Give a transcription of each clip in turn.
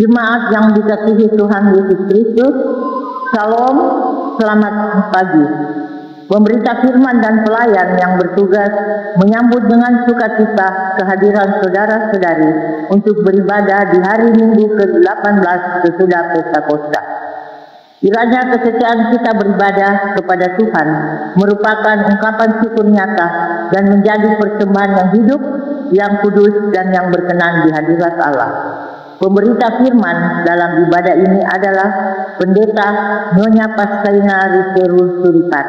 Jemaat yang dikasihi Tuhan Yesus Kristus, Salam, selamat pagi. Pemberita firman dan pelayan yang bertugas menyambut dengan sukacita kehadiran saudara-saudari untuk beribadah di hari Minggu ke-18 sesudah Pesta Kosta. Kiranya kesetiaan kita beribadah kepada Tuhan merupakan ungkapan syukur nyata dan menjadi persembahan yang hidup, yang kudus, dan yang berkenan di hadirat Allah. Pemberita firman dalam ibadah ini adalah Pendeta Nyonya Pascaina Riserul Surikat.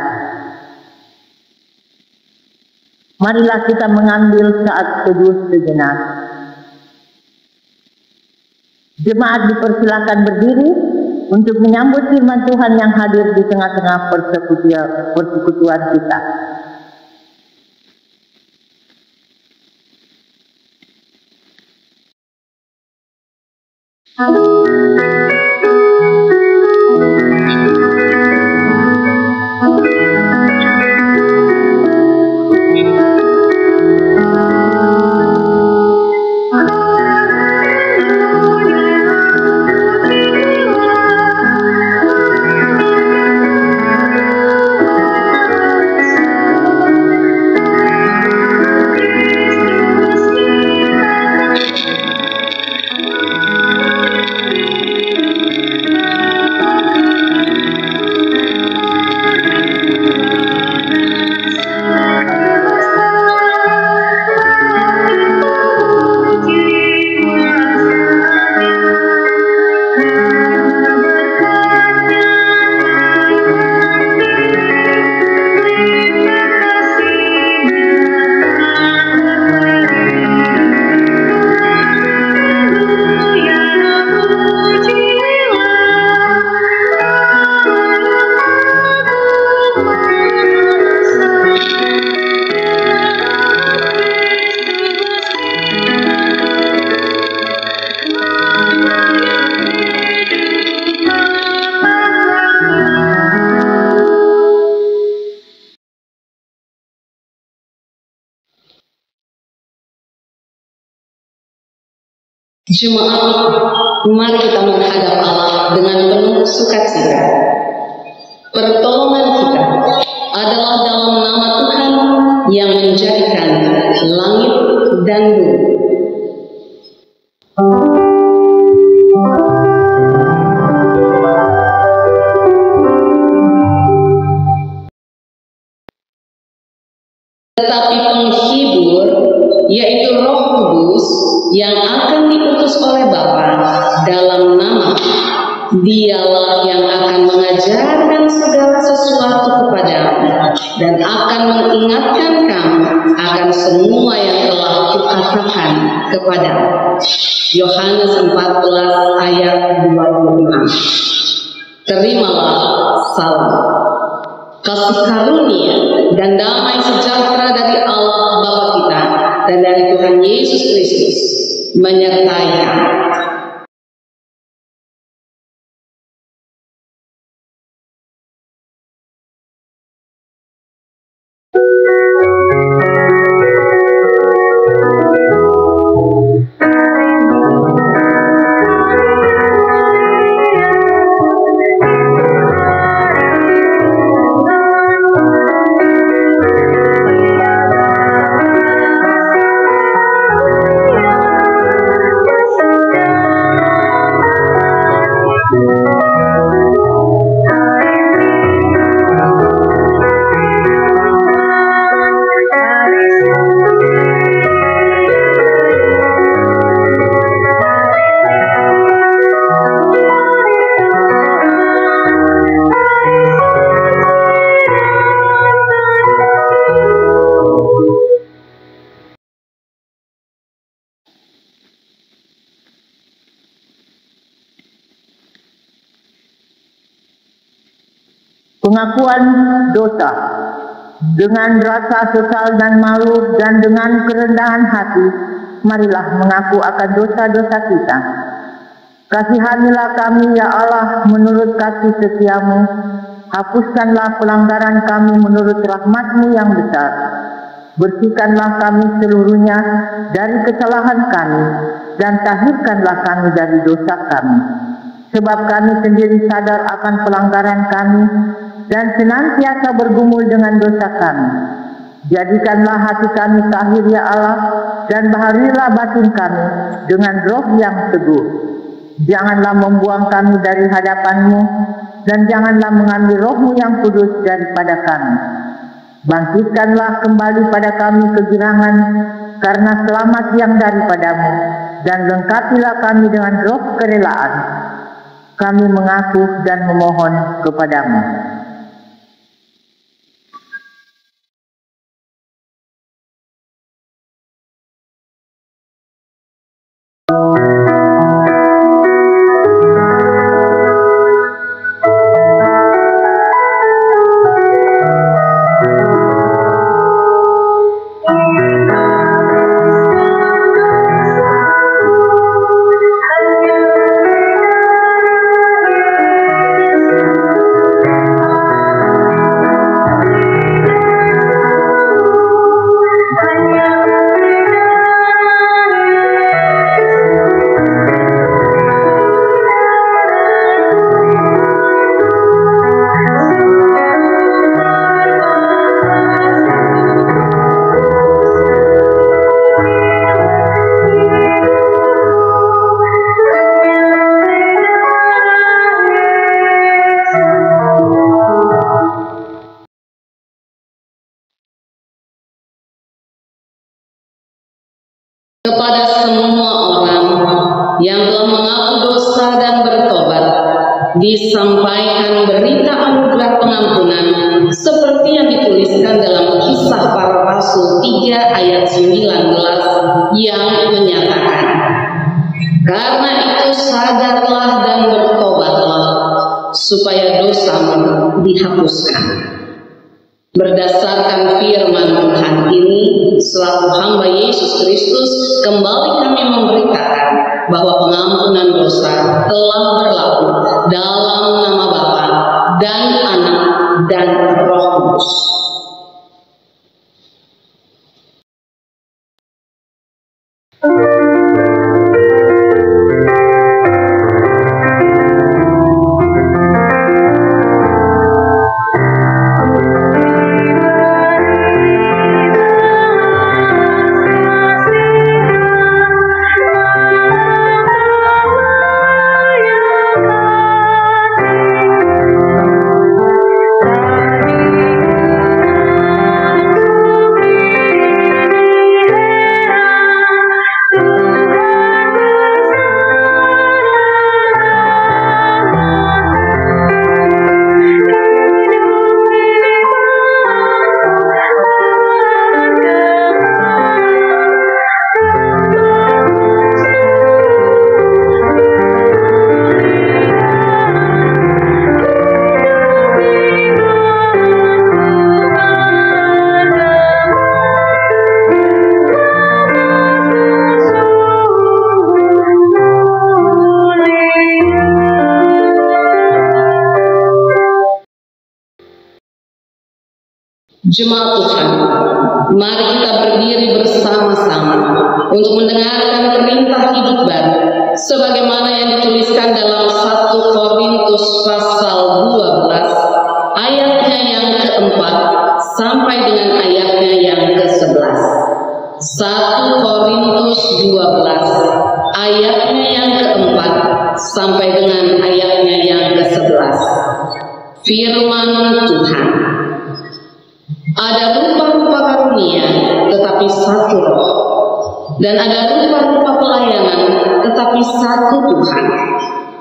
Marilah kita mengambil saat teduh sejenak. Jemaat dipersilakan berdiri untuk menyambut firman Tuhan yang hadir di tengah-tengah persekutuan kita. Jemaat, mari kita menghadap Allah dengan penuh sukacita. Pertolongan kita adalah dalam nama Tuhan yang menjadikan langit dan bumi. Tetapi penghibur, yaitu Roh Kudus yang akan diutus oleh Bapa dalam nama, Dialah yang akan mengajarkan segala sesuatu kepadamu dan akan mengingatkan kamu akan semua yang telah kukatakan kepadamu. Yohanes 14 ayat 26. Terimalah salam, kasih karunia dan damai sejahtera dari Allah Bapa kita dan dari Tuhan Yesus Kristus menyertai kamu. Pengakuan dosa dengan rasa sesal dan malu dan dengan kerendahan hati, marilah mengaku akan dosa-dosa kita. Kasihanilah kami ya Allah menurut kasih setiamu, hapuskanlah pelanggaran kami menurut rahmat-Mu yang besar. Bersihkanlah kami seluruhnya dari kesalahan kami, dan tahirkanlah kami dari dosa kami. Sebab kami sendiri sadar akan pelanggaran kami, dan senantiasa bergumul dengan dosa kami. Jadikanlah hati kami tahir ya Allah, dan baharilah batin kami dengan roh yang teguh. Janganlah membuang kami dari hadapan-Mu, dan janganlah mengambil roh-Mu yang kudus daripada kami. Bangkitkanlah kembali pada kami kegirangan karena selamat yang daripada-Mu, dan lengkapilah kami dengan roh kerelaan. Kami mengaku dan memohon kepada-Mu. Kepada semua orang yang telah mengaku dosa dan bertobat, disampaikan berita anugerah pengampunan seperti yang dituliskan dalam Kisah Para Rasul 3 ayat 19 yang menyatakan, karena itu sadarlah dan bertobatlah supaya dosamu dihapuskan. Berdasarkan firman Tuhan ini, selaku hamba Yesus Kristus, kembali kami memberitakan bahwa pengampunan dosa telah berlaku dalam nama Bapa dan Anak dan Roh Kudus. Jemaat Tuhan, mari kita berdiri bersama-sama untuk mendengarkan perintah hidup baru sebagaimana yang dituliskan dalam 1 Korintus pasal 12 ayatnya yang keempat sampai dengan ayatnya yang ke-11. 1 Korintus 12 ayatnya yang keempat sampai dengan ayatnya yang ke-11. Firman Tuhan, ada rupa-rupa karunia, tetapi satu roh. Dan ada rupa-rupa pelayanan, tetapi satu Tuhan.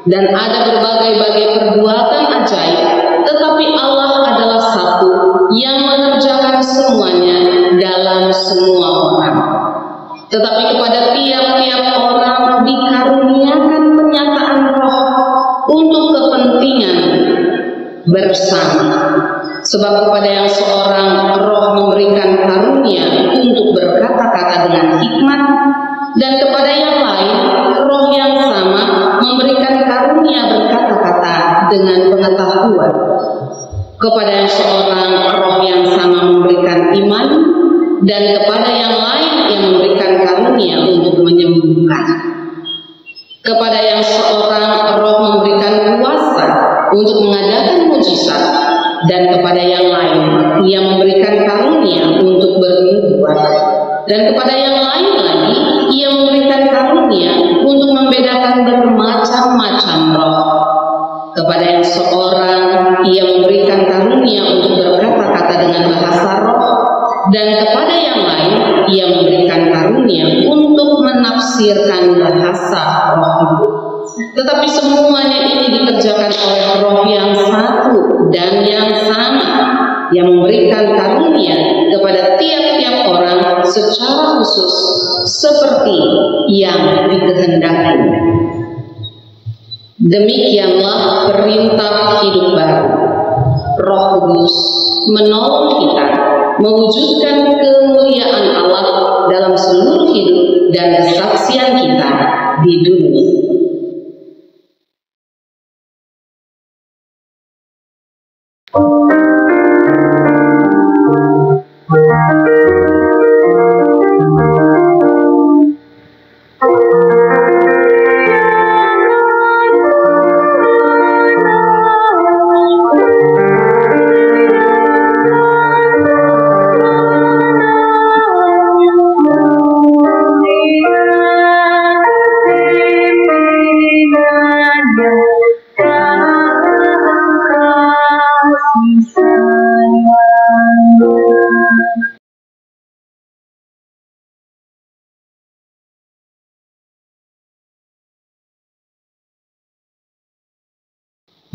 Dan ada berbagai-bagai perbuatan ajaib, tetapi Allah adalah satu yang mengerjakan semuanya dalam semua orang. Tetapi kepada tiap-tiap orang dikaruniakan penyataan roh untuk kepentingan bersama. Sebab kepada yang seorang roh memberikan karunia untuk berkata-kata dengan hikmat, dan kepada yang lain roh yang sama memberikan karunia berkata-kata dengan pengetahuan. Kepada yang seorang roh yang sama memberikan iman, dan kepada yang lain Ia memberikan karunia untuk menyembuhkan. Kepada yang seorang Roh memberikan kuasa untuk mengadakan mujizat, dan kepada yang lain Ia memberikan karunia untuk bernubuat, dan kepada yang lain lagi Ia memberikan karunia untuk membedakan bermacam-macam roh. Kepada yang seorang Ia memberikan karunia untuk berkata-kata dengan bahasa roh, dan kepada yang lain Ia memberikan karunia untuk menafsirkan bahasa roh itu. Tetapi semuanya ini dikerjakan oleh Roh yang satu dan yang sama, yang memberikan karunia kepada tiap-tiap orang secara khusus seperti yang dikehendaki. Demikianlah perintah hidup baru. Roh Kudus menolong kita mewujudkan kemuliaan Allah dalam seluruh hidup dan kesaksian kita di dunia.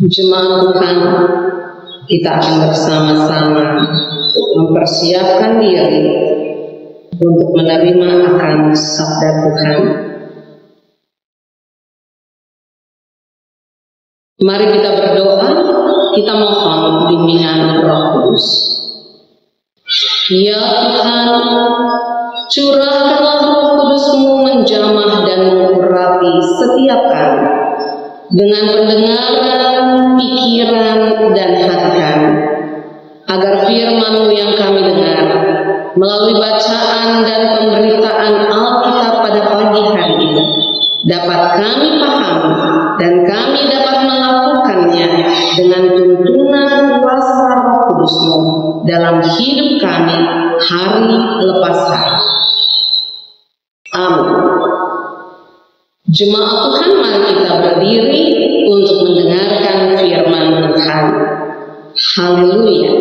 Jemaat Tuhan, kita akan bersama-sama mempersiapkan diri untuk menerima akan sabda Tuhan. Mari kita berdoa, kita mohon bimbingan Roh Kudus. Ya Tuhan, curahkanlah Roh Kudus-Mu menjamah dan mengurapi setiap kami dengan pendengaran, pikiran, dan hati kami, agar firman-Mu yang kami dengar melalui bacaan dan pemberitaan Alkitab pada pagi hari ini dapat kami pahami dan kami dapat melakukannya dengan tuntunan kuasa Roh Kudus-Mu dalam hidup kami hari lepas hari. Amin. Jemaat Tuhan, mari kita berdiri untuk mendengarkan firman Tuhan. Haleluya.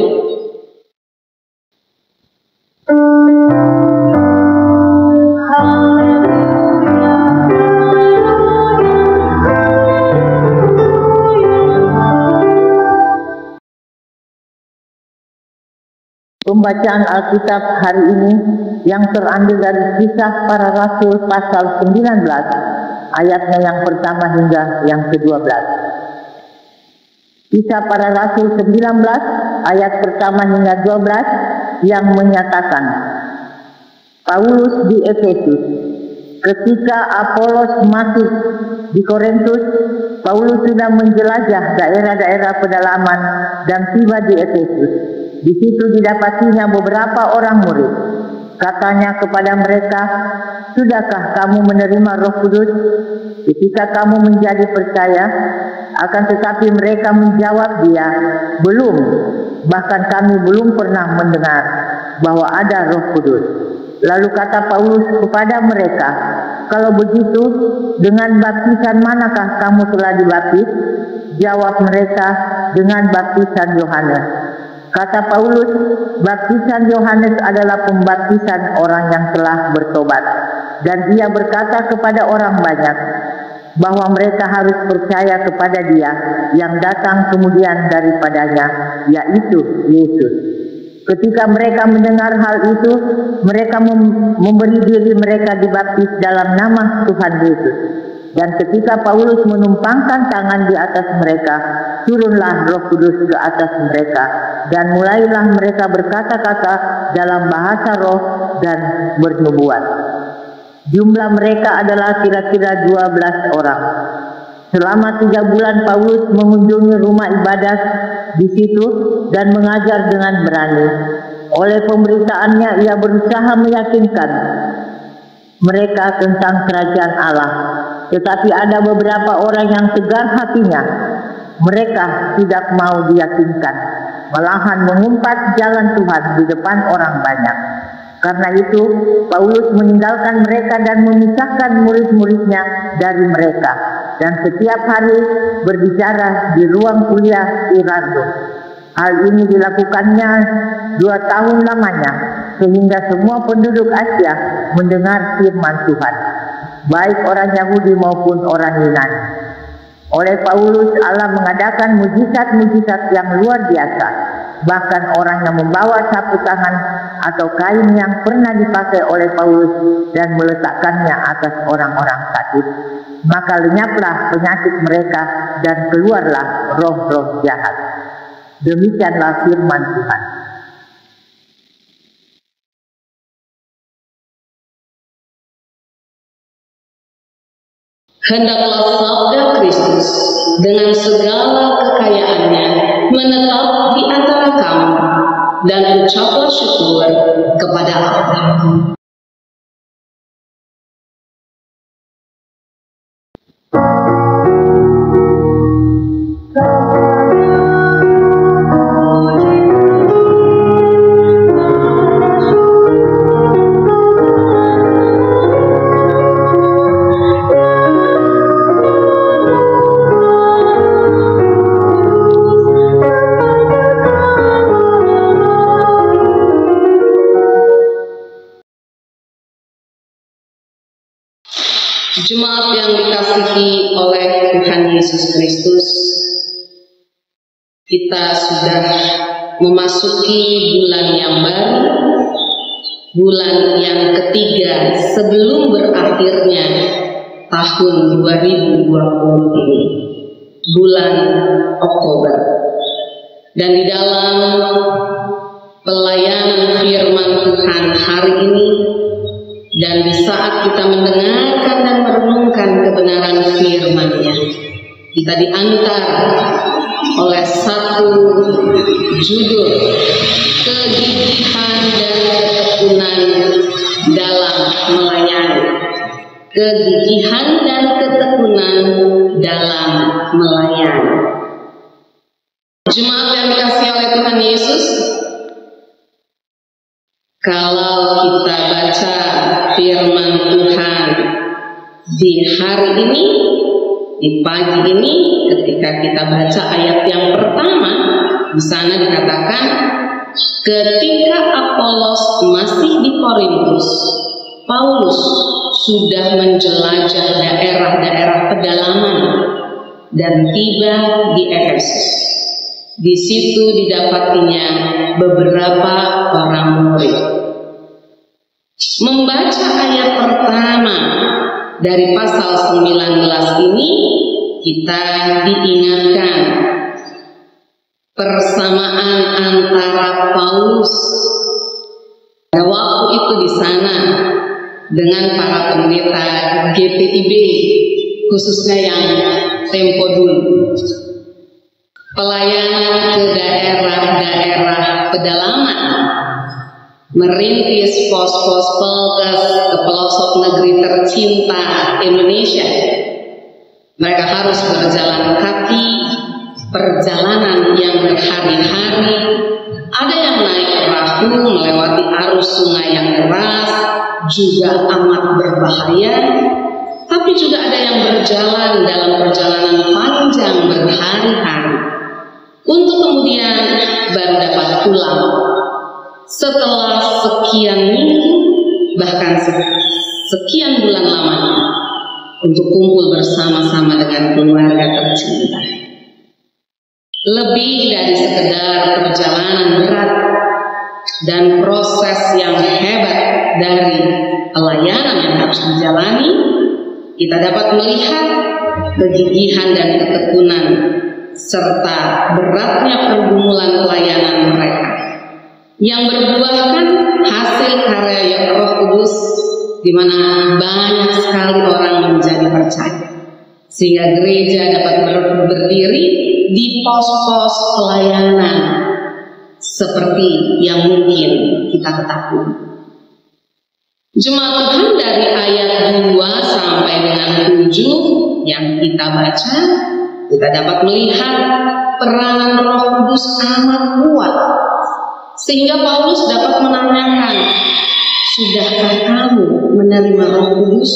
Pembacaan Alkitab hari ini yang terambil dari Kisah Para Rasul pasal 19, ayatnya yang pertama hingga yang ke-12. Kisah Para Rasul 19, ayat pertama hingga 12 yang menyatakan, Paulus di Efesus. Ketika Apolos masih di Korintus, Paulus sudah menjelajah daerah-daerah pedalaman dan tiba di Efesus. Di situ didapatinya beberapa orang murid. Katanya kepada mereka, sudahkah kamu menerima Roh Kudus ketika kamu menjadi percaya? Akan tetapi mereka menjawab dia, belum, bahkan kami belum pernah mendengar bahwa ada Roh Kudus. Lalu kata Paulus kepada mereka, kalau begitu, dengan baptisan manakah kamu telah dibaptis? Jawab mereka, dengan baptisan Yohanes. Kata Paulus, baptisan Yohanes adalah pembaptisan orang yang telah bertobat. Dan ia berkata kepada orang banyak bahwa mereka harus percaya kepada dia yang datang kemudian daripadanya, yaitu Yesus. Ketika mereka mendengar hal itu, mereka memberi diri mereka dibaptis dalam nama Tuhan Yesus. Dan ketika Paulus menumpangkan tangan di atas mereka, turunlah Roh Kudus ke atas mereka, dan mulailah mereka berkata-kata dalam bahasa roh dan bernubuat. Jumlah mereka adalah kira-kira 12 orang. Selama 3 bulan Paulus mengunjungi rumah ibadat di situ dan mengajar dengan berani. Oleh pemberitaannya ia berusaha meyakinkan mereka tentang kerajaan Allah. Tetapi ada beberapa orang yang tegar hatinya. Mereka tidak mau diyakinkan, malahan mengumpat jalan Tuhan di depan orang banyak. Karena itu, Paulus meninggalkan mereka dan memisahkan murid-muridnya dari mereka, dan setiap hari berbicara di ruang kuliah Tirannus. Hal ini dilakukannya 2 tahun lamanya, sehingga semua penduduk Asia mendengar firman Tuhan, baik orang Yahudi maupun orang Yunani. Oleh Paulus, Allah mengadakan mujizat-mujizat yang luar biasa. Bahkan orang yang membawa sapu tangan atau kain yang pernah dipakai oleh Paulus dan meletakkannya atas orang-orang sakit, maka lenyaplah penyakit mereka dan keluarlah roh-roh jahat. Demikianlah firman Tuhan. Hendaklah sabda Kristus dengan segala kekayaannya menetap di antara kamu, dan ucaplah syukur kepada Allah. Jemaat yang dikasihi oleh Tuhan Yesus Kristus, kita sudah memasuki bulan yang baru, bulan yang ketiga sebelum berakhirnya tahun 2020 ini, bulan Oktober. Dan di dalam pelayanan firman Tuhan hari ini, dan di saat kita mendengarkan dan merenungkan kebenaran firman-Nya, kita diantar oleh satu judul, kegigihan dan ketekunan dalam melayani. Kegigihan dan ketekunan dalam melayani. Jemaat yang dikasihi oleh Tuhan Yesus, kalau kita baca firman Tuhan di hari ini, di pagi ini, ketika kita baca ayat yang pertama, di sana dikatakan, ketika Apolos masih di Korintus, Paulus sudah menjelajah daerah-daerah pedalaman dan tiba di Efesus. Di situ didapatinya beberapa orang murid. Membaca ayat pertama dari pasal 19 ini, kita diingatkan persamaan antara Paulus pada waktu itu di sana dengan para pendeta GPIB, khususnya yang tempo dulu. Pelayanan ke daerah-daerah pedalaman, merintis pos-pos pelgas ke pelosok negeri tercinta Indonesia. Mereka harus berjalan kaki, perjalanan yang berhari-hari. Ada yang naik perahu melewati arus sungai yang deras, juga amat berbahaya. Tapi juga ada yang berjalan dalam perjalanan panjang berhari-hari, untuk kemudian baru dapat pulang setelah sekian minggu, bahkan sekian bulan lamanya, untuk kumpul bersama-sama dengan keluarga tercinta. Lebih dari sekedar perjalanan berat dan proses yang hebat dari pelayanan yang harus dijalani, kita dapat melihat kegigihan dan ketekunan serta beratnya pergumulan pelayanan mereka, yang berbuahkan hasil karya Roh Kudus, di mana banyak sekali orang menjadi percaya, sehingga gereja dapat berdiri di pos-pos pelayanan seperti yang mungkin kita ketahui. Jemaat Tuhan, dari ayat 2 sampai dengan 7 yang kita baca, kita dapat melihat peranan Roh Kudus amat kuat, sehingga Paulus dapat menanyakan, sudahkah kamu menerima Roh Kudus?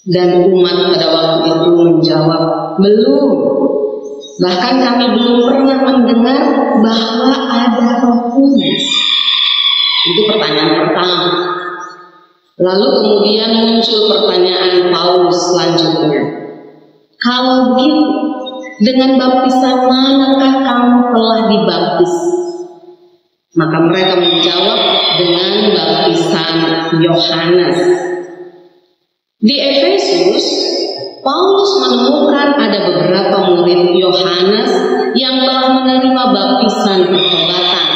Dan umat pada waktu itu menjawab, belum. Bahkan kami belum pernah mendengar bahwa ada Roh Kudus. Itu pertanyaan pertama. Lalu kemudian muncul pertanyaan Paulus selanjutnya. Kalau begitu, dengan baptisan manakah kamu telah dibaptis? Maka mereka menjawab, dengan baptisan Yohanes. Di Efesus, Paulus menemukan ada beberapa murid Yohanes yang telah menerima baptisan pertobatan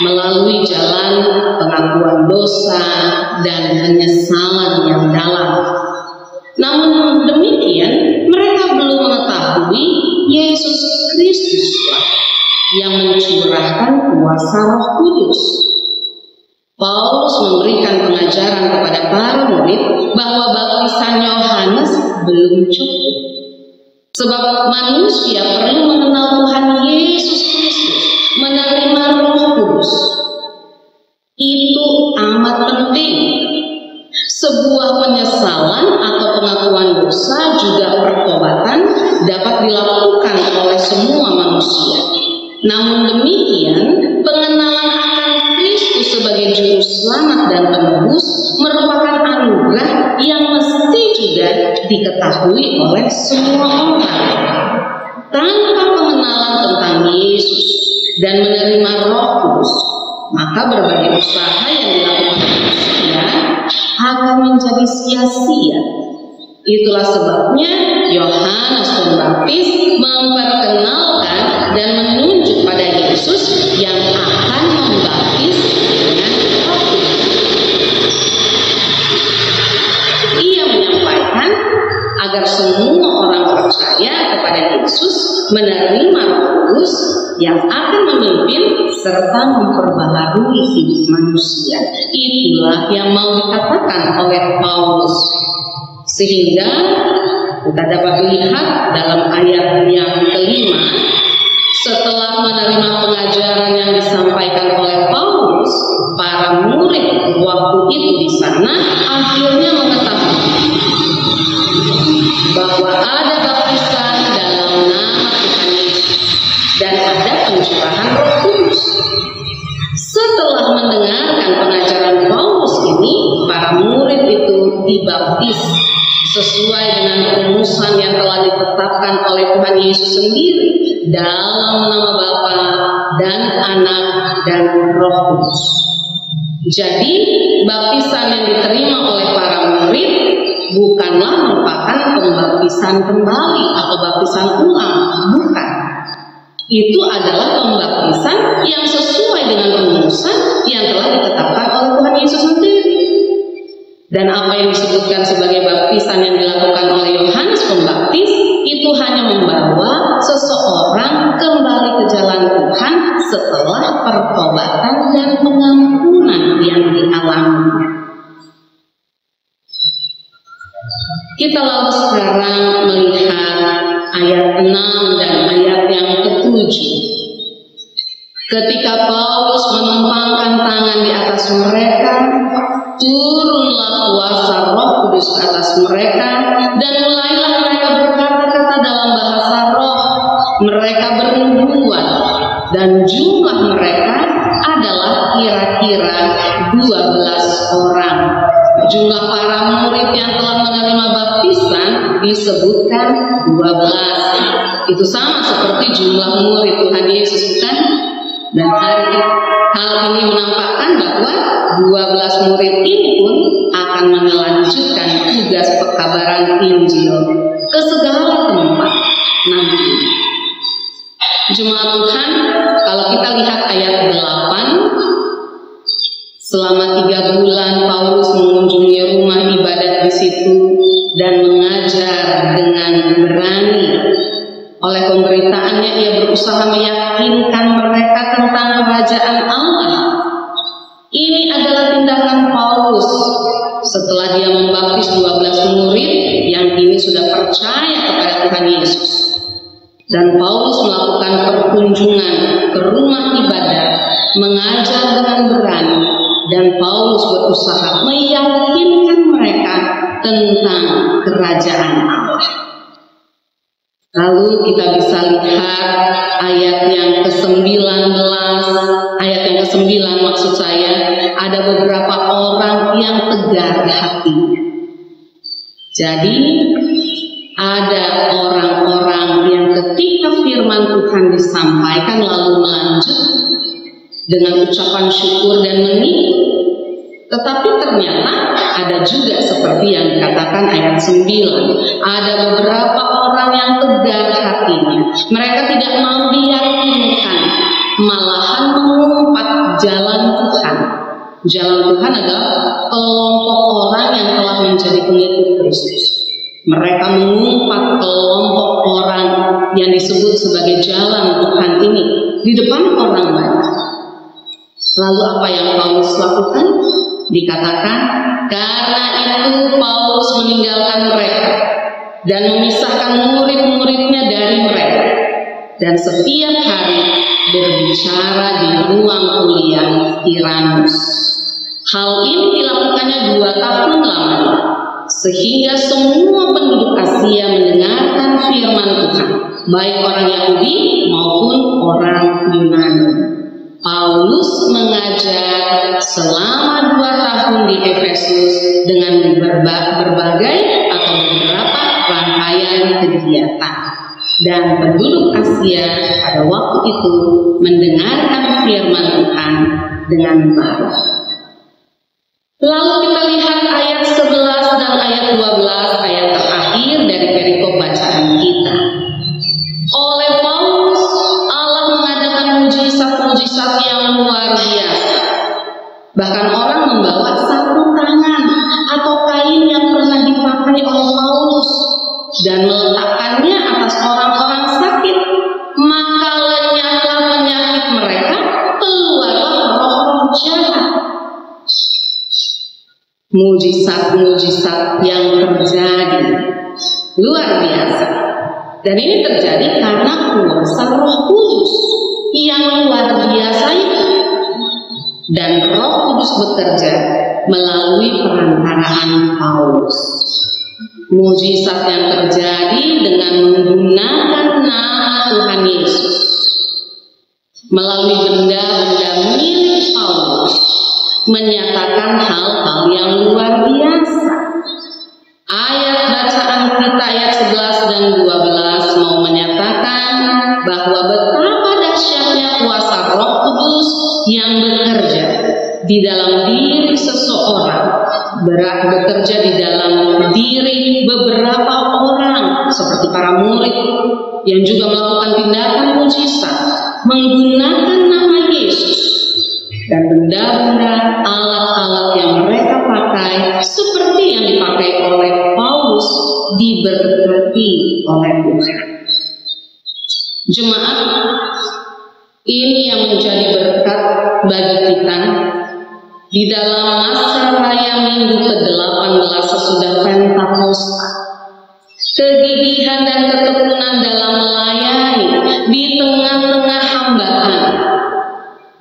melalui jalan pengakuan dosa dan penyesalan yang dalam. Namun demikian, mereka belum mengetahui Yesus Kristus yang mencurahkan kuasa Roh Kudus. Paulus memberikan pengajaran kepada para murid bahwa baptisan Yohanes belum cukup. Sebab manusia perlu mengenal Tuhan Yesus Kristus, menerima Roh Kudus. Itu amat penting. Sebuah penyesalan atau pengakuan dosa juga pertobatan dapat dilakukan oleh semua manusia. Namun demikian, pengenalan akan Kristus sebagai juru selamat dan penebus merupakan anugerah yang mesti juga diketahui oleh semua orang. Tanpa pengenalan tentang Yesus dan menerima Roh Kudus, maka berbagai usaha yang dilakukan manusia akan menjadi sia-sia. Itulah sebabnya Yohanes Pembaptis memperkenalkan dan menunjuk pada Yesus yang akan membaptis dengan Roh Kudus. Ia menyampaikan agar semua orang percaya kepada Yesus menerima Roh Kudus yang akan memimpin serta memperbaharui hidup manusia. Itulah yang mau dikatakan oleh Paulus. Sehingga kita dapat lihat dalam ayat yang kelima, setelah menerima pengajaran yang disampaikan oleh Paulus, para murid waktu itu di sana akhirnya mengetahui bahwa ada baptisan dalam nama Tuhan Yesus dan ada pencurahan Roh Kudus. Setelah mendengarkan pengajaran Paulus ini, para murid itu dibaptis sesuai dengan rumusan yang telah ditetapkan oleh Tuhan Yesus sendiri dalam nama Bapa dan Anak dan Roh Kudus. Jadi baptisan yang diterima oleh para murid bukanlah merupakan pembaptisan kembali atau baptisan ulang, bukan. Itu adalah pembaptisan yang sesuai dengan rumusan yang telah ditetapkan oleh Tuhan Yesus sendiri. Dan apa yang disebutkan sebagai baptisan yang dilakukan oleh Yohanes Pembaptis itu hanya membawa seseorang kembali ke jalan Tuhan setelah pertobatan dan pengampunan yang dialaminya. Kita lalu sekarang melihat ayat 6 dan ayat yang ke-7. Ketika Paulus menumpangkan tangan di atas mereka, turunlah kuasa Roh Kudus ke atas mereka, dan mulailah mereka berkata-kata dalam bahasa roh. Mereka bernubuat, dan jumlah mereka adalah kira-kira 12 orang. Jumlah para murid yang telah menerima baptisan disebutkan 12. Itu sama seperti jumlah murid Tuhan Yesus, bukan? Dan hal ini menampakkan bahwa 12 murid ini pun akan melanjutkan tugas pekabaran Injil ke segala tempat nanti. Jemaat Tuhan, kalau kita lihat ayat 8, selama 3 bulan Paulus mengunjungi rumah ibadat di situ dan mengajar dengan berani. Oleh pemberitaannya ia berusaha meyakinkan mereka tentang kerajaan Allah. Ini adalah tindakan Paulus setelah dia membaptis 12 murid yang kini sudah percaya kepada Tuhan Yesus. Dan Paulus melakukan perkunjungan ke rumah ibadah, mengajar dengan berani, dan Paulus berusaha meyakinkan mereka tentang kerajaan Allah. Lalu kita bisa lihat ayat yang ke-19, ayat yang ke-9 maksud saya, ada beberapa orang yang tegar hatinya. Jadi ada orang-orang yang ketika firman Tuhan disampaikan lalu melanjut dengan ucapan syukur dan mengikut. Tetapi ternyata ada juga seperti yang dikatakan ayat 9. Ada beberapa orang yang tegar hatinya. Mereka tidak mau diyakinkan, malahan mengumpat jalan Tuhan. Jalan Tuhan adalah kelompok orang yang telah menjadi pengikut Kristus. Mereka mengumpat kelompok orang yang disebut sebagai jalan Tuhan ini di depan orang banyak. Lalu apa yang Paulus lakukan? Dikatakan, karena itu Paulus meninggalkan mereka dan memisahkan murid-muridnya dari mereka, dan setiap hari berbicara di ruang kuliah Tiranus. Hal ini dilakukannya 2 tahun lamanya, sehingga semua penduduk Asia mendengarkan firman Tuhan, baik orang Yahudi maupun orang Yunani. Paulus mengajar selama 2 tahun di Efesus dengan berbagai atau beberapa rangkaian kegiatan. Dan penduduk Asia pada waktu itu mendengarkan firman Tuhan dengan baik. Lalu kita lihat ayat 11 dan ayat 12, ayat terakhir dari perikop bacaan kita. Oleh Paulus, Allah mengadakan mujizat-mujizat yang luar biasa. Bahkan orang membawa sarung tangan atau kain yang pernah dipakai oleh Paulus dan meletakkannya atas orang-orang sakit, maka lenyaplah penyakit mereka, keluarlah roh-roh jahat. Mujizat-mujizat yang terjadi luar biasa. Dan ini terjadi karena kuasa Roh Kudus yang luar biasa itu. Dan Roh Kudus bekerja melalui perantaraan Paulus. Mujizat yang terjadi dengan menggunakan nama Tuhan Yesus melalui benda-benda milik Paulus menyatakan hal-hal yang luar biasa. Ayat bacaan kita ayat 11 dan 12 mau menyatakan bahwa betapa dahsyatnya kuasa Roh Kudus yang bekerja di dalam diri seseorang, bekerja di dalam diri beberapa orang seperti para murid yang juga melakukan tindakan mujizat menggunakan nama Yesus, dan benda-benda alat-alat yang mereka pakai seperti yang dipakai oleh Paulus diberkati oleh Tuhan. Jemaat, ini yang menjadi berkat bagi kita di dalam masa raya minggu ke-18 sesudah Pentakosta. Kegigihan dan ketekunan dalam melayani di tengah-tengah hambaan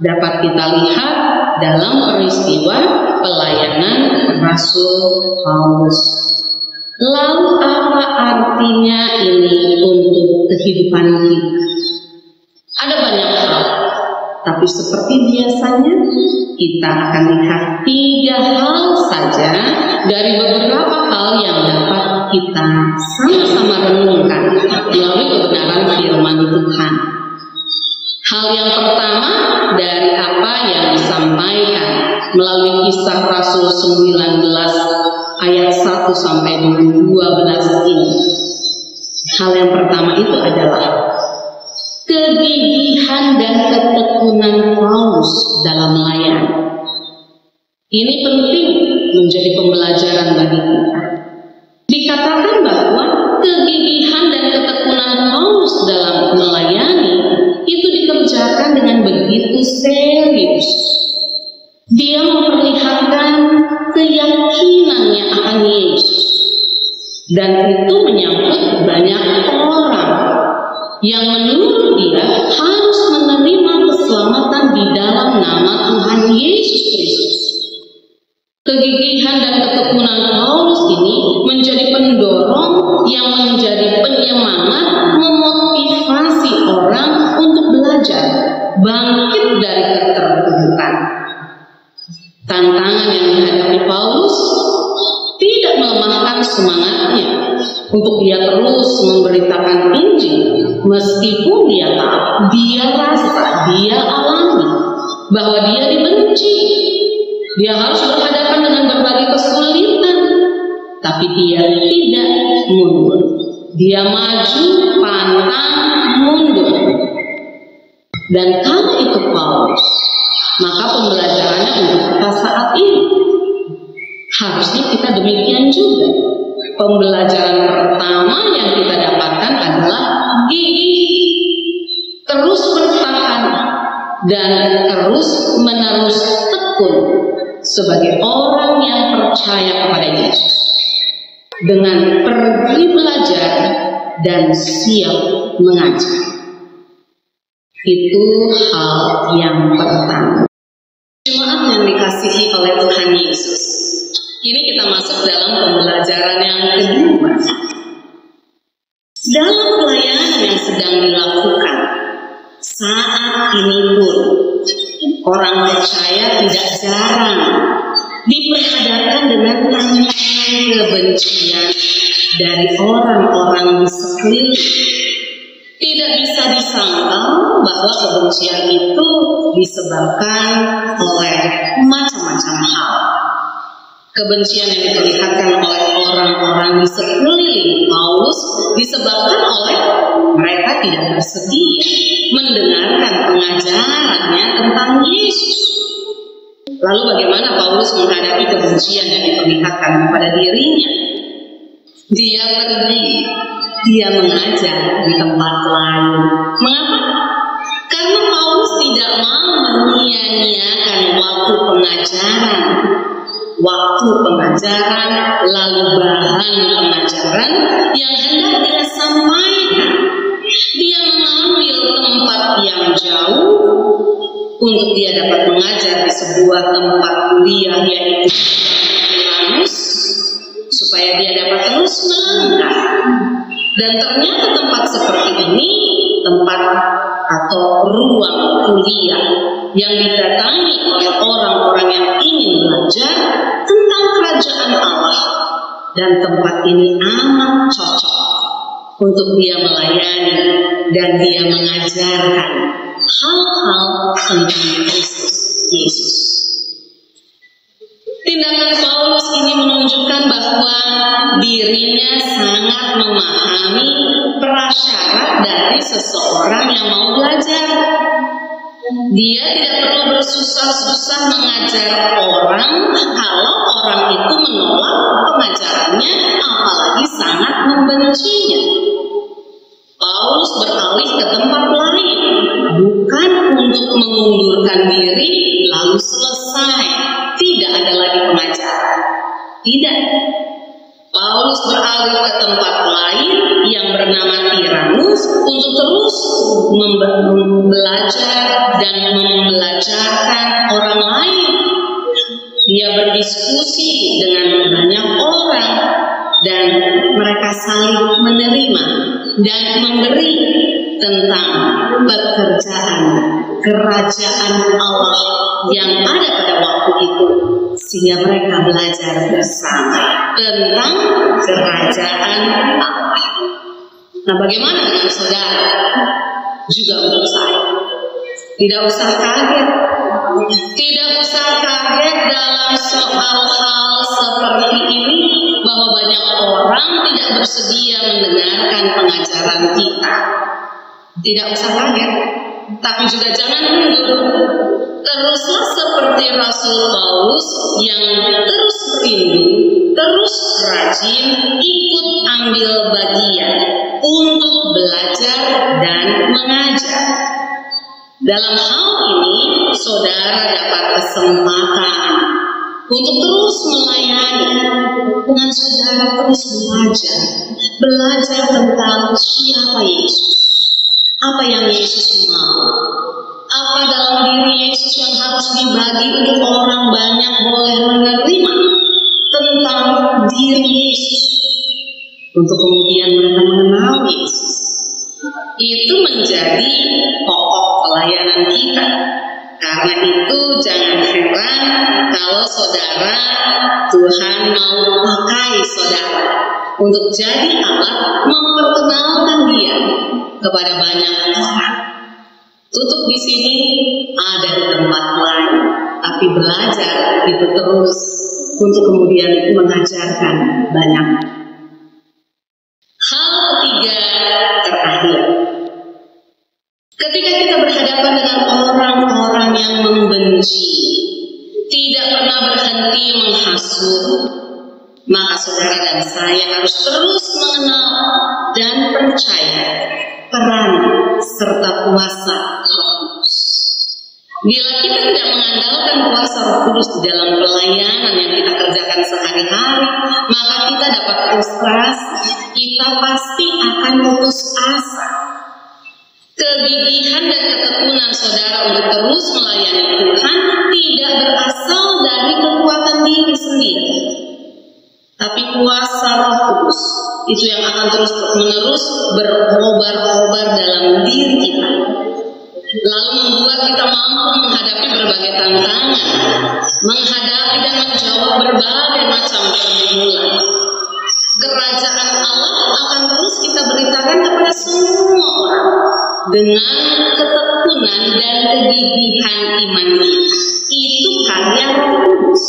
dapat kita lihat dalam peristiwa pelayanan Rasul Paulus. Lalu apa artinya ini untuk kehidupan kita? Ada banyak hal, tapi seperti biasanya kita akan lihat 3 hal saja dari beberapa hal yang dapat kita sama-sama renungkan melalui kebenaran firman Tuhan. Hal yang pertama dari apa yang disampaikan melalui Kisah Rasul 19 ayat 1 sampai 12 ini. Hal yang pertama itu adalah kegigihan dan ketekunan Paulus dalam melayani. Ini penting menjadi pembelajaran bagi kita. Dikatakan bahwa kegigihan dan ketekunan Paulus dalam melayani yang menurut dia harus menerima keselamatan di dalam nama Tuhan Yesus Kristus. Kegigihan dan ketekunan Paulus ini menjadi pendorong yang menjadi penyemangat, memotivasi orang untuk belajar, bangkit dari keterpurukan. Tantangan yang dihadapi Paulus tidak melemahkan semangatnya untuk dia terus memberitakan Injil, meskipun dia tahu, dia rasa, dia alami bahwa dia dibenci. Dia harus berhadapan dengan berbagai kesulitan, tapi dia tidak mundur. Dia maju, pantang, mundur. Dan kalau itu Paulus, maka pembelajarannya untuk kita saat ini harusnya kita demikian juga. Pembelajaran pertama yang kita dapatkan adalah gigih, terus bertahan, dan terus menerus tekun sebagai orang yang percaya kepada Yesus, dengan pergi belajar dan siap mengajar. Itu hal yang pertama. Jemaat yang dikasihi oleh Tuhan Yesus, kini kita masuk dalam pembelajaran yang kedua. Dalam pelayanan yang sedang dilakukan saat ini pun, orang percaya tidak jarang diperhadapkan dengan tantangan kebencian dari orang-orang di sekeliling. Tidak bisa disangkal bahwa kebencian itu disebabkan oleh macam-macam hal. Kebencian yang diperlihatkan oleh orang-orang di sekeliling Paulus disebabkan oleh mereka tidak bersedia mendengarkan pengajarannya tentang Yesus. Lalu bagaimana Paulus menghadapi kebencian yang diperlihatkan kepada dirinya? Dia pergi, dia mengajar di tempat lain. Mengapa? Karena Paulus tidak mau menyia-nyiakan waktu pengajaran, lalu bahan pengajaran yang hendak dia sampaikan. Dia mengambil tempat yang jauh untuk dia dapat mengajar di sebuah tempat kuliah, yaitu Tiranus, supaya dia dapat terus melangkah. Dan ternyata tempat seperti ini, tempat atau ruang kuliah yang didatangi oleh orang-orang yang ingin belajar tentang kerajaan Allah, dan tempat ini amat cocok untuk dia melayani dan dia mengajarkan hal-hal tentang Kristus Yesus. Tindakan Paulus ini menunjukkan bahwa dirinya sangat memahami prasyarat dari seseorang yang mau belajar. Dia tidak perlu bersusah-susah mengajar orang kalau orang itu menolak pengajarannya, apalagi sangat membencinya. Paulus beralih ke tempat lain, bukan untuk mengundurkan diri lalu selesai, tidak ada lagi pengajaran. Tidak. Paulus beralih ke tempat lain yang bernama Tiranus untuk terus belajar dan membelajarkan orang lain. Dia berdiskusi dengan banyak orang dan mereka saling menerima dan memberi tentang pekerjaan kerajaan Allah yang ada pada waktu itu, sehingga mereka belajar bersama tentang kerajaan Allah. Nah, bagaimana dengan saudara? Juga untuk saya, tidak usah kaget. Tidak usah kaget dalam soal hal seperti ini, bahwa banyak orang tidak bersedia mendengarkan pengajaran kita. Tidak usah kaget, tapi juga jangan mundur. Teruslah seperti Rasul Paulus yang terus rindu, terus rajin ikut ambil bagian untuk belajar dan mengajar. Dalam hal ini, saudara dapat kesempatan untuk terus melayani dengan saudara terus belajar tentang siapa Yesus, Yesus mau? Apa dalam diri Yesus yang harus dibagi untuk orang banyak boleh menerima tentang diri Yesus, untuk kemudian mereka mengenal Yesus? Itu menjadi pokok pelayanan kita. Karena itu jangan heran kalau saudara, Tuhan mau pakai saudara untuk jadi alat memperkenalkan Dia kepada banyak orang. Tutup di sini, ada di tempat lain, tapi belajar itu terus untuk kemudian mengajarkan banyak. Hal ketiga terakhir, ketika kita berhadapan dengan orang-orang yang membenci, tidak pernah berhenti menghasut, maka saudara dan saya harus terus mengenal dan percaya peran serta kuasa Roh Kudus. Bila kita tidak mengandalkan kuasa Roh Kudus di dalam pelayanan yang kita kerjakan sehari-hari, maka kita dapat frustrasi, kita pasti akan putus asa. Kegigihan dan ketekunan saudara untuk terus melayani Tuhan tidak berasal dari kekuatan diri sendiri, tapi kuasa Roh Kudus itu yang akan terus-menerus berobar-obar dalam diri kita, lalu membuat kita mampu menghadapi berbagai tantangan, menghadapi dan menjawab berbagai macam pergumulan. Kerajaan Allah akan terus kita beritakan kepada semua orang dengan ketekunan dan kegigihan iman kita. Itu karya Roh Kudus.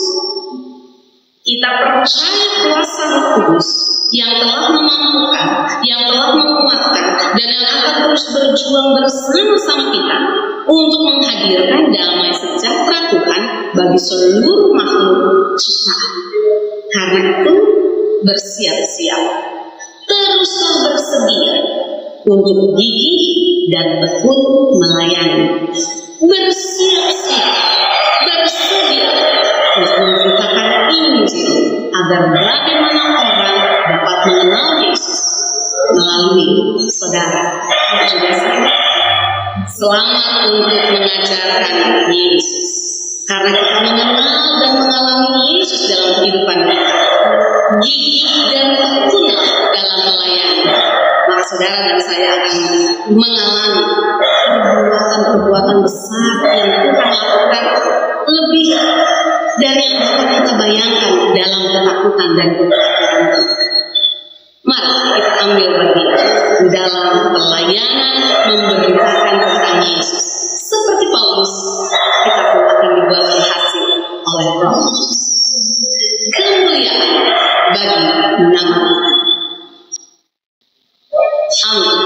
Kita percaya kuasa Roh Kudus yang telah memampukan, yang telah menguatkan, dan yang akan terus berjuang bersama-sama kita untuk menghadirkan damai sejahtera Tuhan bagi seluruh makhluk ciptaan. Karena itu, bersiap-siap, teruslah bersedia untuk gigih dan tekun melayani. Bersiap-siap, bersedia untuk memberitakan Injil agar bagaimana orang dapat mengenal Yesus melalui saudara dan juga saya. Selamat untuk mengajarkan Yesus, karena kita mengenal dan mengalami Yesus dalam kehidupan kita. Gigih dan tekunlah dalam melayani, maka saudara dan saya akan mengalami perbuatan-perbuatan besar yang Tuhan lakukan, lebih dari yang dapat kita bayangkan dalam ketakutan dan ketakutan. Mari kita ambil bagian di dalam pelayanan memberitakan tentang Yesus. Seperti Paulus, kita pun akan dibuat berhasil oleh Roh Kudus. Kemuliaan bagi nama kita. Amin.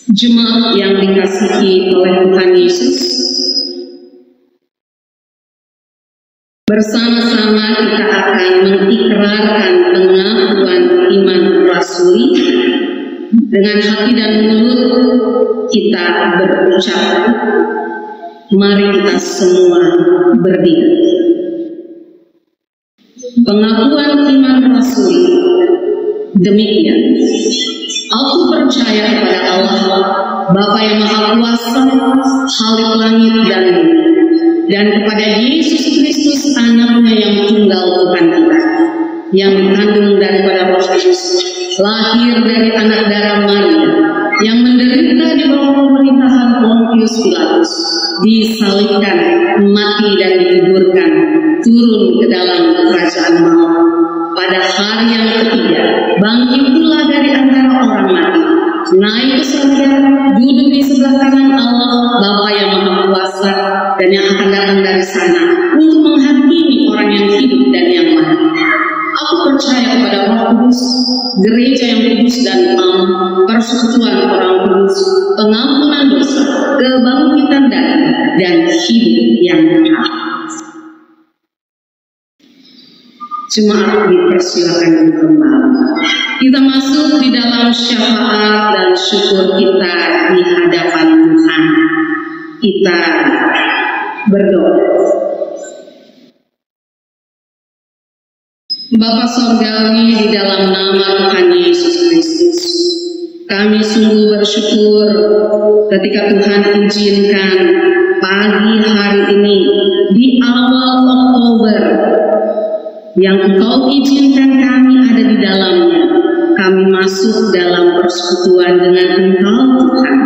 Jemaat yang dikasihi oleh Tuhan Yesus, bersama-sama kita akan mengikrarkan pengakuan iman rasuli. Dengan hati dan mulut kita berucap, mari kita semua berdiri. Pengakuan iman rasuli demikian. Aku percaya kepada Allah, Bapa yang Maha Kuasa, Khalik langit dan bumi, dan kepada Yesus Kristus, Anaknya yang tunggal Tuhan kita, yang dikandung daripada Roh Kudus, lahir dari anak darah Maria, yang menderita di bawah pemerintahan Pontius Pilatus, disalibkan, mati dan dikuburkan, turun ke dalam kerajaan maut. Pada hari yang ketiga, bangkit pula dari antara orang mati, naik ke surga, duduk di sebelah kanan Allah Bapa yang Maha Kuasa, dan yang akan datang dari sana untuk menghakimi orang yang hidup dan yang mati. Aku percaya kepada Roh Kudus, gereja yang kudus dan imam, persekutuan orang kudus, pengampunan dosa, kebangkitan dan hidup yang kekal. Jemaat dipersilakan kembali. Kita masuk di dalam syafaat dan syukur kita di hadapan Tuhan. Kita berdoa. Bapa Surgawi, di dalam nama Tuhan Yesus Kristus, kami sungguh bersyukur ketika Tuhan izinkan pagi hari ini di awal Oktober yang Engkau izinkan kami ada di dalamnya. Kami masuk dalam persekutuan dengan Engkau Tuhan,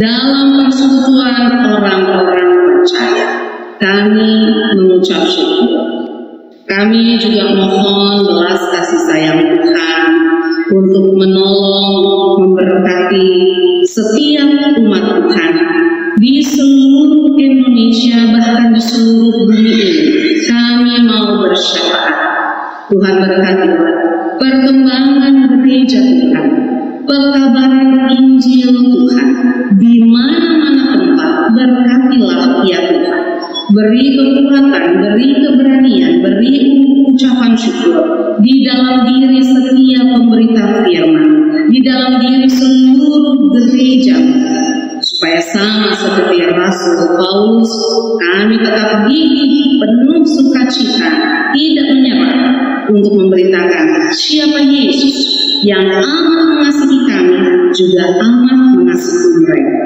dalam persekutuan orang-orang percaya. Kami mengucap syukur. Kami juga mohon belas kasih sayang Tuhan untuk menolong, memberkati setiap umat Tuhan di seluruh Indonesia, bahkan di seluruh bumi ini. Kami mau bersyafaat. Tuhan berkati perkembangan gereja Tuhan, pekabaran Injil Tuhan di mana-mana tempat. Berkatilah ya Tuhan. Beri kekuatan, beri keberanian, beri ucapan syukur di dalam diri setiap pemberita firman, di dalam diri seluruh gereja, supaya sama seperti Rasul Paulus, kami tetap gigih, penuh sukacita, tidak menyerah untuk memberitakan siapa Yesus yang amat mengasihi kami, juga amat mengasihi mereka.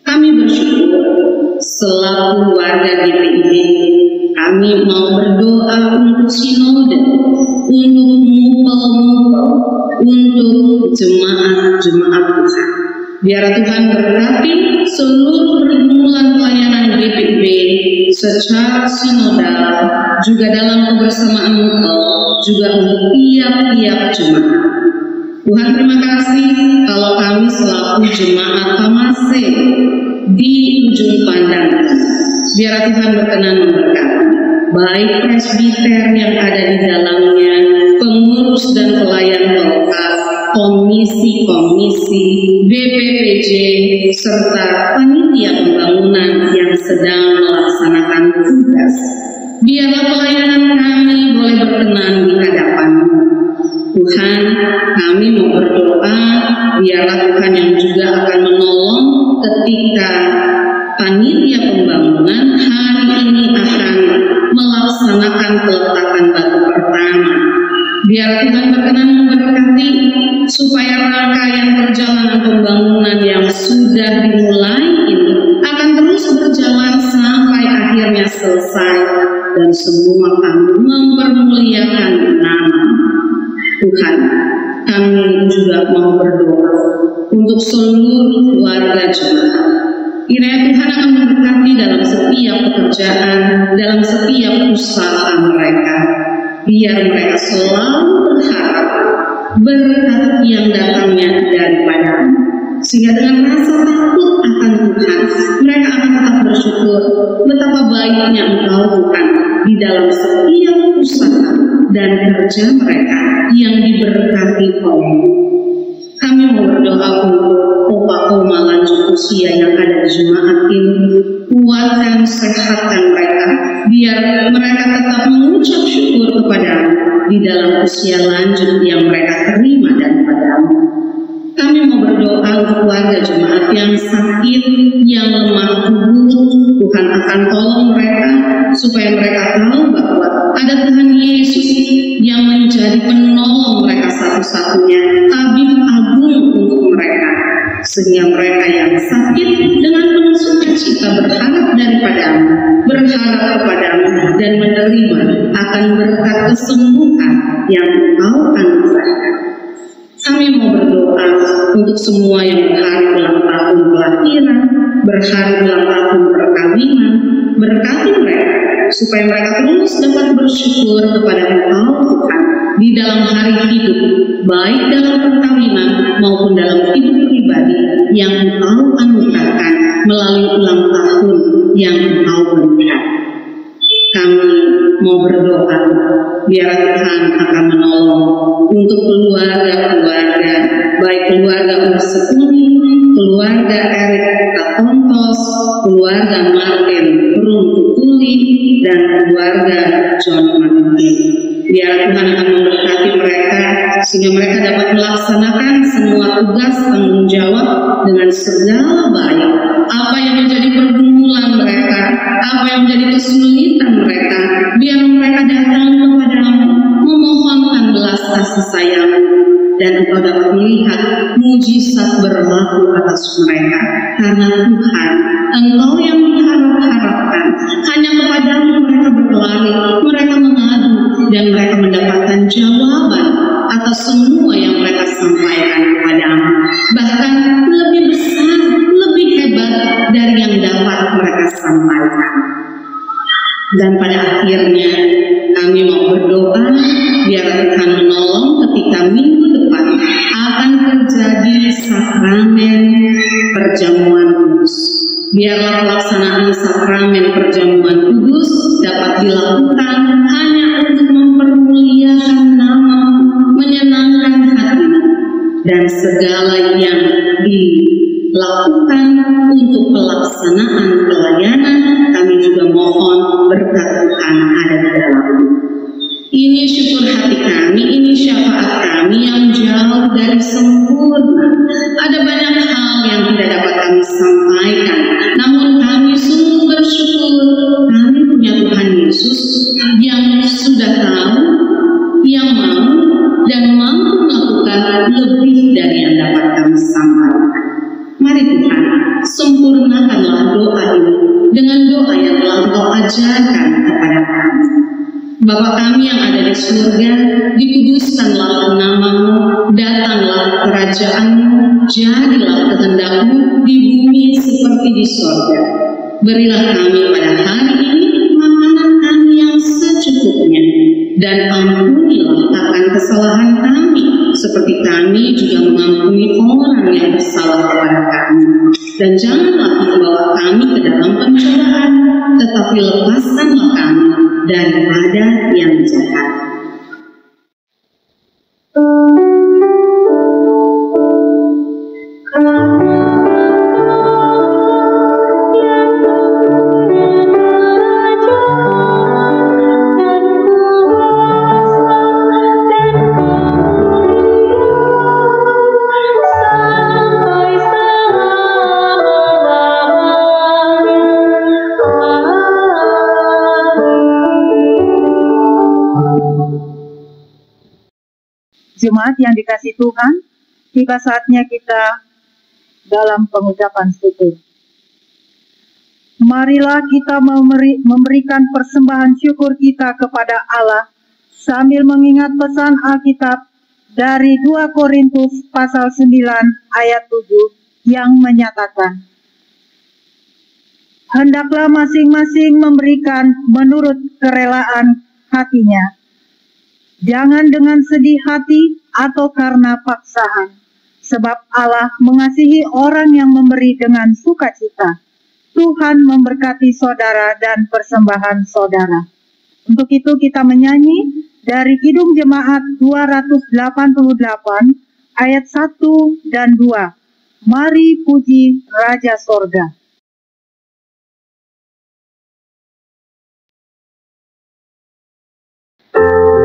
Kami bersyukur selaku warga GPIB, kami mau berdoa untuk sinode, untuk mupel-mupel, untuk jemaat-jemaat Tuhan. Biar Tuhan berkati seluruh pergumulan pelayanan GPIB secara sinodal, juga dalam kebersamaan mupel, juga untuk tiap-tiap jemaat. Tuhan terima kasih kalau kami selaku jemaat Pamase di ujung pandang. Biar Tuhan berkenan memberkati baik presbiter yang ada di dalamnya, pengurus dan pelayan pelengkap, komisi-komisi, BPPJ, serta panitia pembangunan yang sedang melaksanakan tugas. Biarlah pelayanan kami boleh berkenan di hadapan-Mu. Tuhan, kami mau berdoa, biarlah Tuhan yang juga akan menolong ketika panitia pembangunan hari ini akan melaksanakan peletakan batu pertama. Biar Tuhan berkenan memberkati supaya rangkaian perjalanan pembangunan yang sudah dimulai ini akan terus berjalan sampai akhirnya selesai, dan semua kami mempermuliakan nama Tuhan. Kami juga mau berdoa untuk seluruh warga jemaat. Kiranya Tuhan akan memberkati dalam setiap pekerjaan, dalam setiap usaha mereka. Biar mereka selalu berharap berkat yang datangnya daripada-Mu. Sehingga dengan rasa takut akan Tuhan, mereka akan tetap bersyukur betapa baiknya Engkau Tuhan di dalam setiap usaha dan kerja mereka yang diberkati oleh-Mu. Kami mau berdoa untuk opa-oma lanjut usia yang ada di jemaat ini. Kuatkan, sehatkan mereka, biar mereka tetap mengucap syukur kepada-Mu di dalam usia lanjut yang mereka terima daripada-Mu. Kami mau berdoa untuk warga jemaat yang sakit, yang lemah tubuh. Tuhan akan tolong mereka supaya mereka tahu bahwa ada Tuhan Yesus yang menjadi penolong mereka satu-satunya, tabib agung untuk mereka. Sehingga mereka yang sakit dengan penuh sukacita berharap daripada-Mu, berharap kepada-Mu, dan menerima akan berkat kesembuhan yang Engkau anugerahkan. Kami mau berdoa untuk semua yang berhari ulang tahun kelahiran, berhari ulang tahun perkawinan. Berkati mereka supaya mereka terus dapat bersyukur kepada Engkau Tuhan di dalam hari hidup, baik dalam perkawinan maupun dalam hidup pribadi yang Engkau anugerahkan melalui ulang tahun yang Engkau berikan. Kami mau berdoa biar Tuhan akan menolong untuk keluarga-keluarga, baik keluarga Ursuli, keluarga Erik Kapontos, keluarga Martin Runtukuli, dan keluarga John Martin. Biar Tuhan akan memberkati mereka sehingga mereka dapat melaksanakan semua tugas tanggung jawab dengan segala baik. Apa yang menjadi pergumulan mereka, apa yang menjadi kesulitan mereka, biar mereka datang kepadamu memohonkan belas kasih sayang, dan Engkau dapat melihat mujizat berlaku atas mereka. Karena Tuhan, Engkau yang diharap-harapkan, hanya kepadamu mereka berlari, mereka mengadu, dan mereka mendapatkan jawaban atas semua yang mereka sampaikan kepadamu. Bahkan lebih besar, lebih hebat dari yang dapat mereka sampaikan. Dan pada akhirnya kami mau berdoa biar Tuhan menolong ketika minggu depan akan terjadi sakramen perjamuan kudus. Biarlah pelaksanaan sakramen perjamuan kudus dapat dilakukan hanya untuk mempermuliakan nama, menyenangkan hatimu, dan segala yang dilakukan untuk pelaksanaan pelayanan kami juga mohon berkat Tuhan ada di dalamnya. Ini syukur hati kami, ini syafaat kami yang jauh dari sempurna. Ada banyak hal yang tidak dapat kami sampaikan, namun kami sungguh bersyukur kami punya Tuhan Yesus yang sudah tahu, yang mau dan mampu melakukan lebih dari yang dapat kami sampaikan. Mari Tuhan, sempurnakanlah doa ini dengan doa yang telah Engkau ajarkan kepada kami. Bapa kami yang ada di surga, dikuduskanlah nama-Mu, datanglah kerajaan-Mu, jadilah kehendak-Mu di bumi seperti di surga. Berilah kami pada hari ini makanan kami yang secukupnya, dan ampunilah akan kesalahan kami, seperti kami juga mengampuni orang yang bersalah kepada kami. Dan janganlah membawa kami ke dalam pencobaan, tetapi lepaskanlah kami daripada yang jahat. Jemaat yang dikasihi Tuhan, tiba saatnya kita dalam pengucapan syukur. Marilah kita memberikan persembahan syukur kita kepada Allah sambil mengingat pesan Alkitab dari 2 Korintus pasal 9 ayat 7 yang menyatakan, hendaklah masing-masing memberikan menurut kerelaan hatinya, jangan dengan sedih hati atau karena paksaan, sebab Allah mengasihi orang yang memberi dengan sukacita. Tuhan memberkati saudara dan persembahan saudara. Untuk itu kita menyanyi dari Kidung Jemaat 288 ayat 1 dan 2. Mari puji Raja Sorga. Thank you.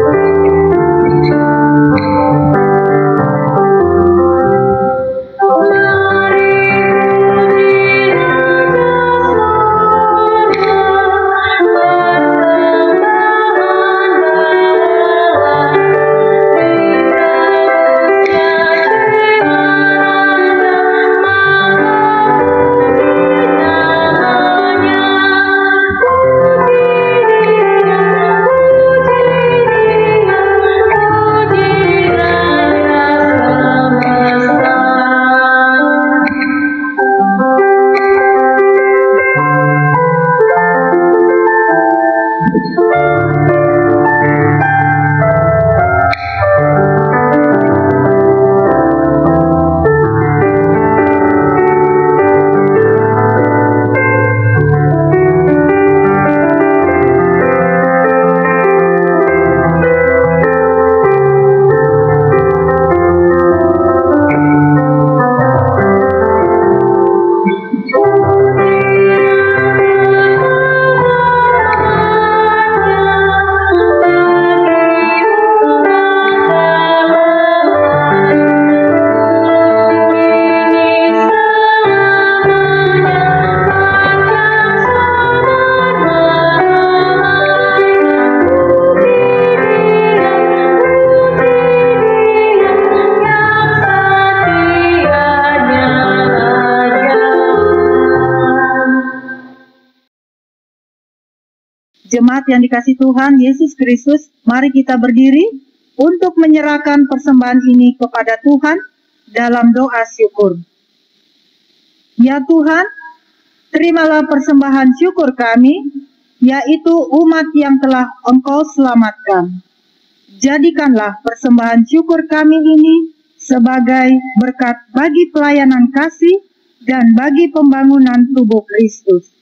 Jemaat yang dikasihi Tuhan Yesus Kristus, mari kita berdiri untuk menyerahkan persembahan ini kepada Tuhan dalam doa syukur. Ya Tuhan, terimalah persembahan syukur kami, yaitu umat yang telah Engkau selamatkan. Jadikanlah persembahan syukur kami ini sebagai berkat bagi pelayanan kasih dan bagi pembangunan tubuh Kristus.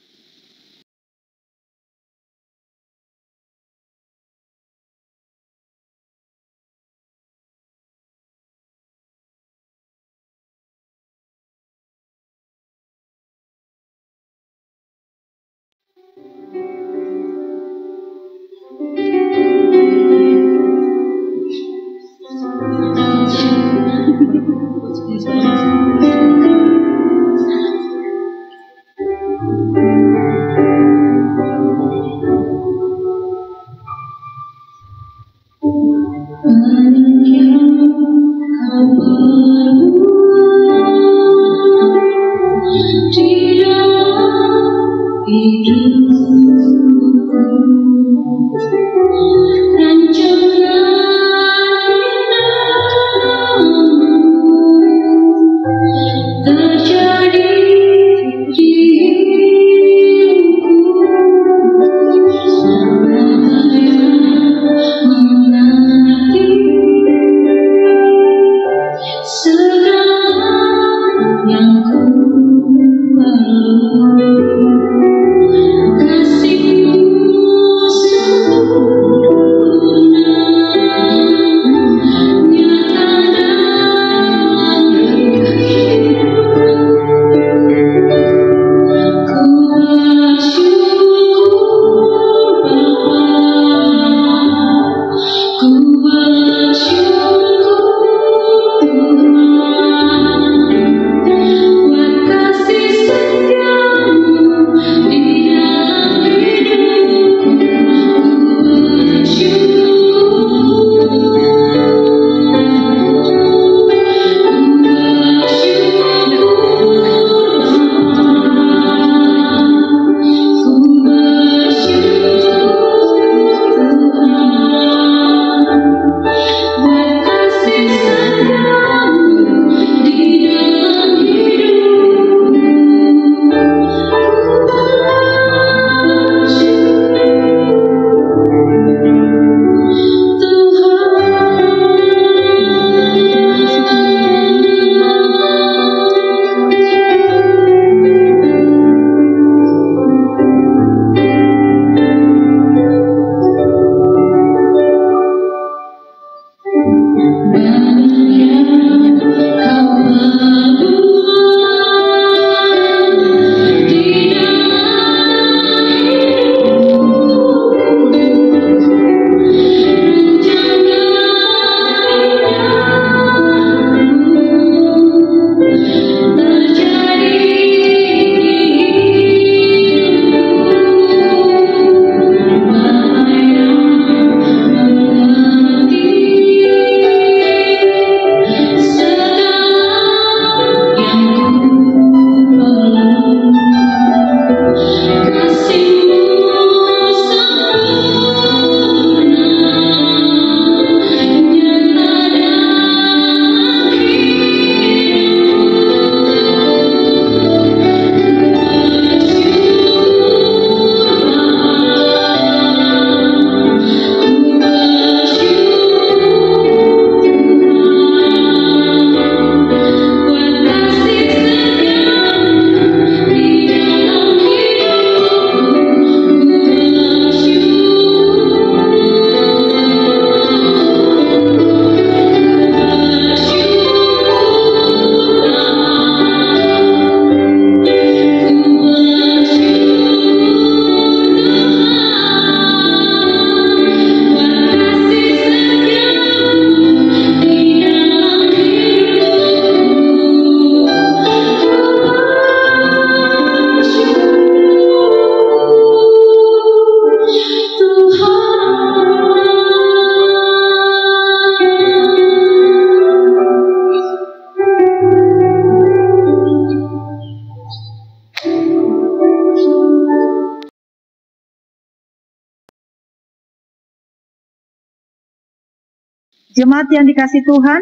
Jemaat yang dikasih Tuhan,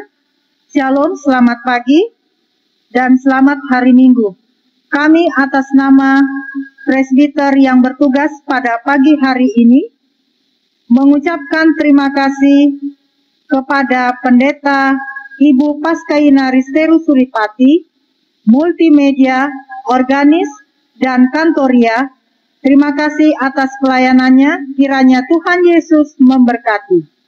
Shalom, selamat pagi, dan selamat hari Minggu. Kami atas nama presbiter yang bertugas pada pagi hari ini, mengucapkan terima kasih kepada Pendeta Ibu Paskaina Risteru Suripati, multimedia, organis, dan kantoria. Terima kasih atas pelayanannya, kiranya Tuhan Yesus memberkati.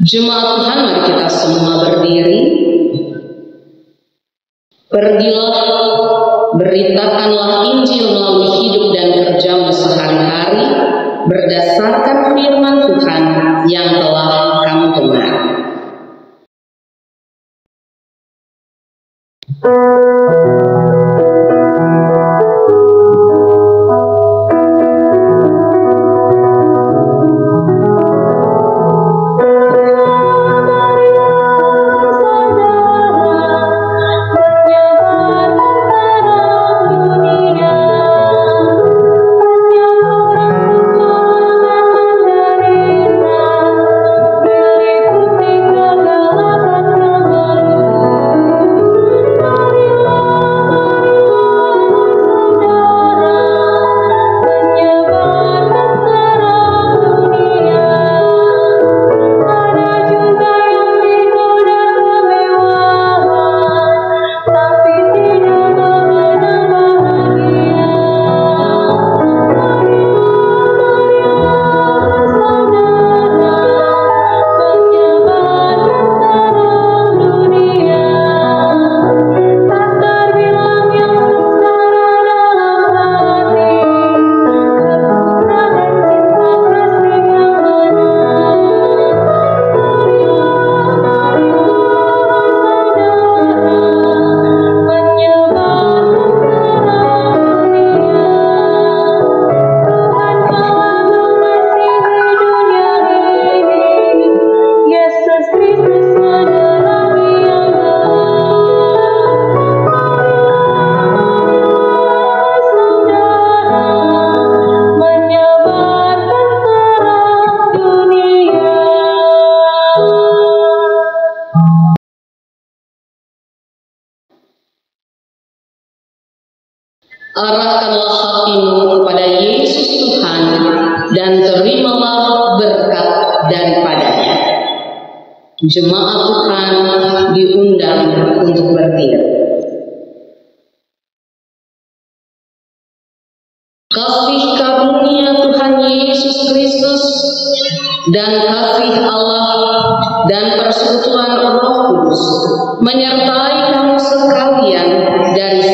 Jemaat Tuhan, mari kita semua berdiri. Pergilah, beritakanlah Injil melalui hidup dan kerjamu sehari-hari, berdasarkan firman Tuhan yang telah kamu dengar. Arahkanlah hatimu kepada Yesus Tuhan dan terimalah berkat daripadanya. Jemaat Tuhan diundang untuk berdiri. Kasih karunia Tuhan Yesus Kristus dan kasih Allah dan persekutuan Roh Kudus menyertai kamu sekalian dari